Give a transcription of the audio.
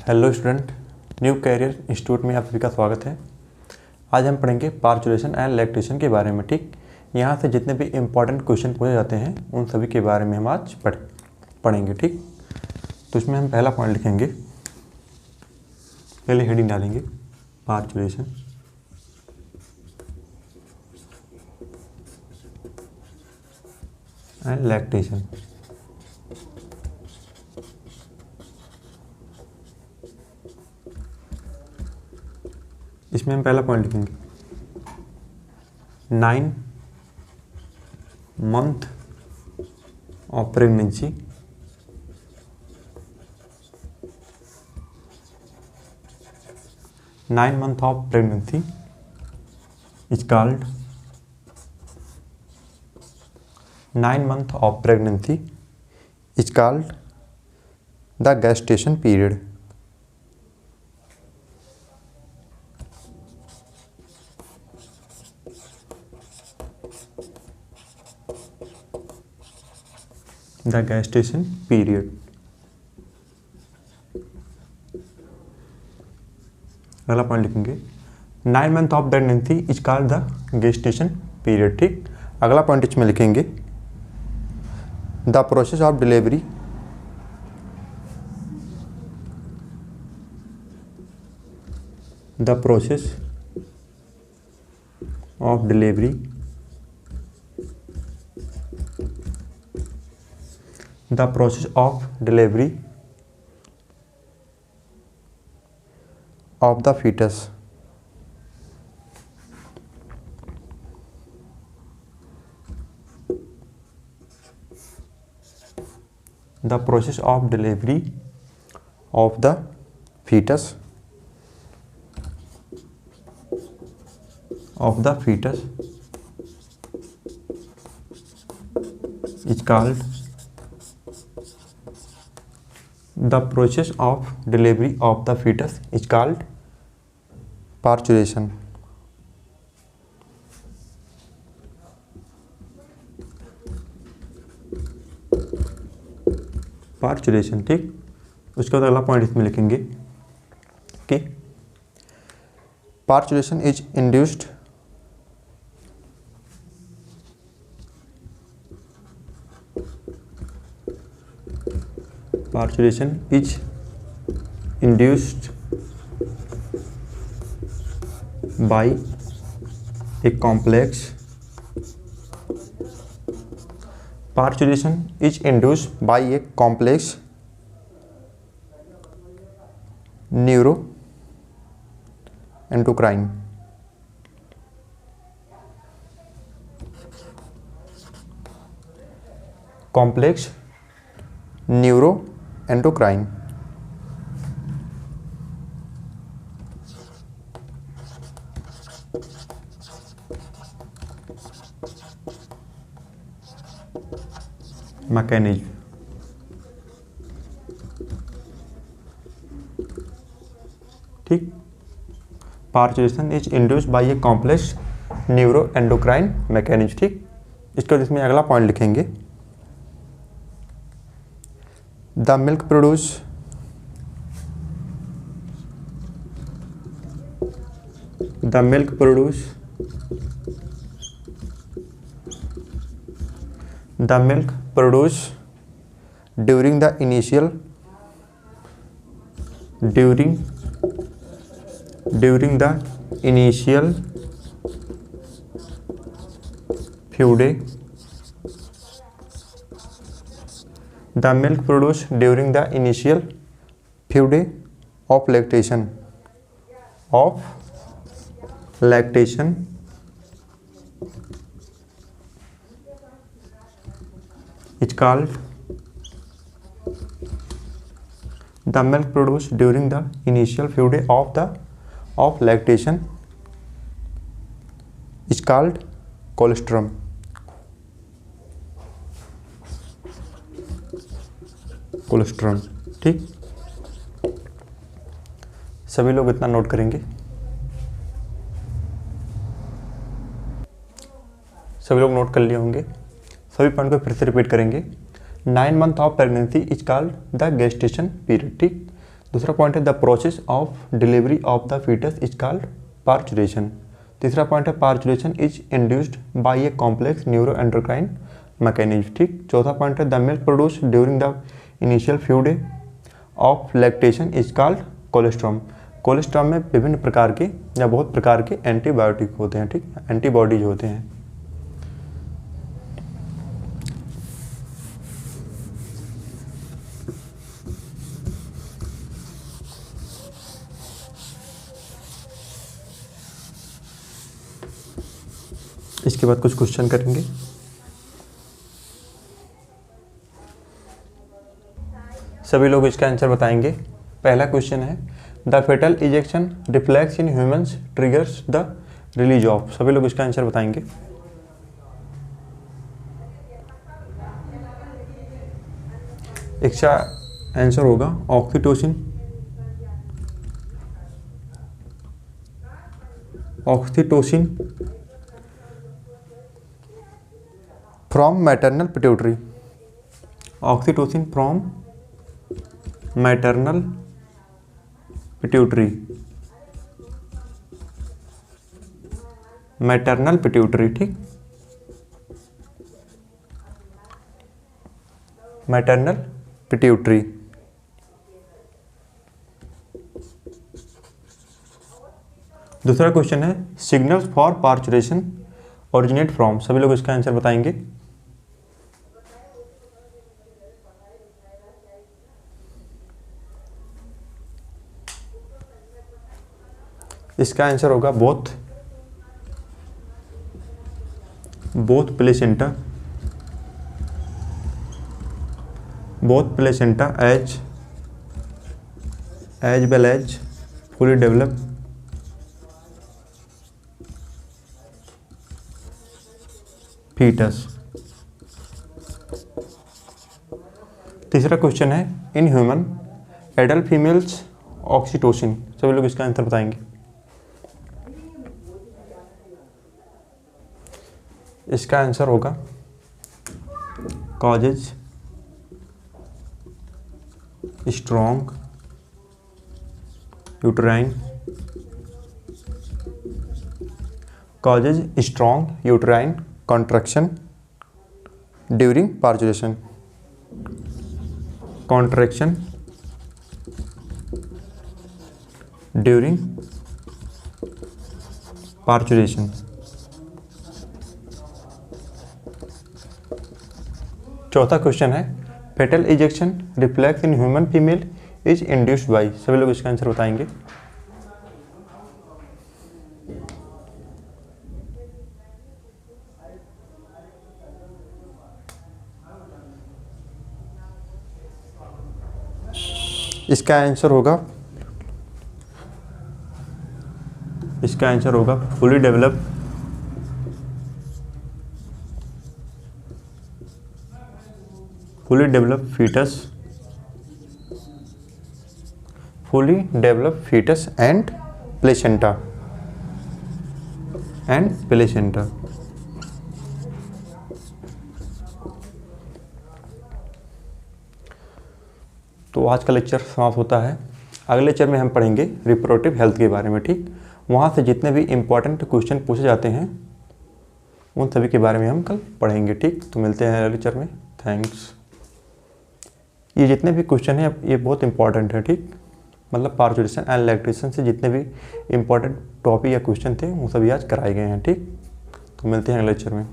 Hello student, new career institute में आप सभी का स्वागत है। आज हम पढ़ेंगे पार्चुलेशन एंड लैक्टेशन के बारे में। ठीक, यहाँ से जितने भी इम्पॉर्टेंट क्वेश्चन पूछे जाते हैं उन सभी के बारे में हम आज पढ़ेंगे। ठीक, तो इसमें हम पहला पॉइंट लिखेंगे, पहले हेडिंग डालेंगे पार्चुलेशन एंड लैक्टेशन। इसमें हम पहला पॉइंट लिखेंगे 9 month of pregnancy is called 9 month of pregnancy is called the gestation period. The gestation period. अगला पॉइंट लिखेंगे 9 month of pregnancy is called the gestation period. ठीक, अगला पॉइंट इसमें लिखेंगे the process of delivery the process of delivery the process of delivery of the fetus the process of delivery of the fetus is called the process of delivery of the fetus is called parturition. पार्चुलेशन। ठीक, उसके बाद अगला point इसमें लिखेंगे कि parturition is induced by a complex neuroendocrine mechanism. ठीक, parturition is induced by a complex neuroendocrine mechanism. ठीक, इसके बाद इसमें अगला पॉइंट लिखेंगे the milk produced during the initial few days of lactation is called the milk produced during the initial few days of lactation is called colostrum. ठीक, सभी लोग इतना नोट करेंगे। सभी लोग नोट कर लिए होंगे। सभी पॉइंट को फिर से रिपीट करेंगे। 9 month of pregnancy is called the gestation period. ठीक, दूसरा पॉइंट है the process of delivery of the foetus is called parturition. तीसरा पॉइंट है parturition is induced by a complex neuro endocrine mechanism. ठीक। चौथा पॉइंट है the milk produce during the initial few day of lactation is called colostrum. Colostrum में विभिन्न प्रकार के या बहुत प्रकार के एंटीबायोटिक होते हैं। ठीक, एंटीबॉडीज होते हैं। इसके बाद कुछ क्वेश्चन करेंगे। सभी लोग इसका आंसर बताएंगे। पहला क्वेश्चन है the foetal ejection reflex in humans triggers the release of. सभी लोग इसका आंसर बताएंगे। इसका आंसर होगा oxytocin. Oxytocin from maternal pituitary. Oxytocin from maternal pituitary. Maternal pituitary. ठीक, मैटरनल पिट्यूटरी। दूसरा क्वेश्चन है signals for parturition originate from. सभी लोग इसका आंसर बताएंगे। इसका आंसर होगा both placenta. Both placenta as well as fully develop foetus. तीसरा क्वेश्चन है in human adult females oxytocin. सभी लोग इसका आंसर बताएंगे। इसका आंसर होगा causes strong uterine contraction during parturition. Contraction during parturition. चौथा क्वेश्चन है foetal ejection reflex in human female is induced by. सभी लोग इसका आंसर बताएंगे। इसका आंसर होगा fully develop foetus and placenta. तो आज का लेक्चर समाप्त होता है। अगले लेक्चर में हम पढ़ेंगे रिप्रोडक्टिव हेल्थ के बारे में। ठीक, वहाँ से जितने भी इम्पोर्टेंट क्वेश्चन पूछे जाते हैं उन सभी के बारे में हम कल पढ़ेंगे। ठीक, तो मिलते हैं अगले लेक्चर में। थैंक्स। ये जितने भी क्वेश्चन हैं ये बहुत इंपॉर्टेंट है। ठीक, मतलब पार्चुरेशन एंड लैक्टेशन से जितने भी इंपॉर्टेंट टॉपिक या क्वेश्चन थे वो सभी आज कराए गए हैं। ठीक, तो मिलते हैं अगले लेक्चर में।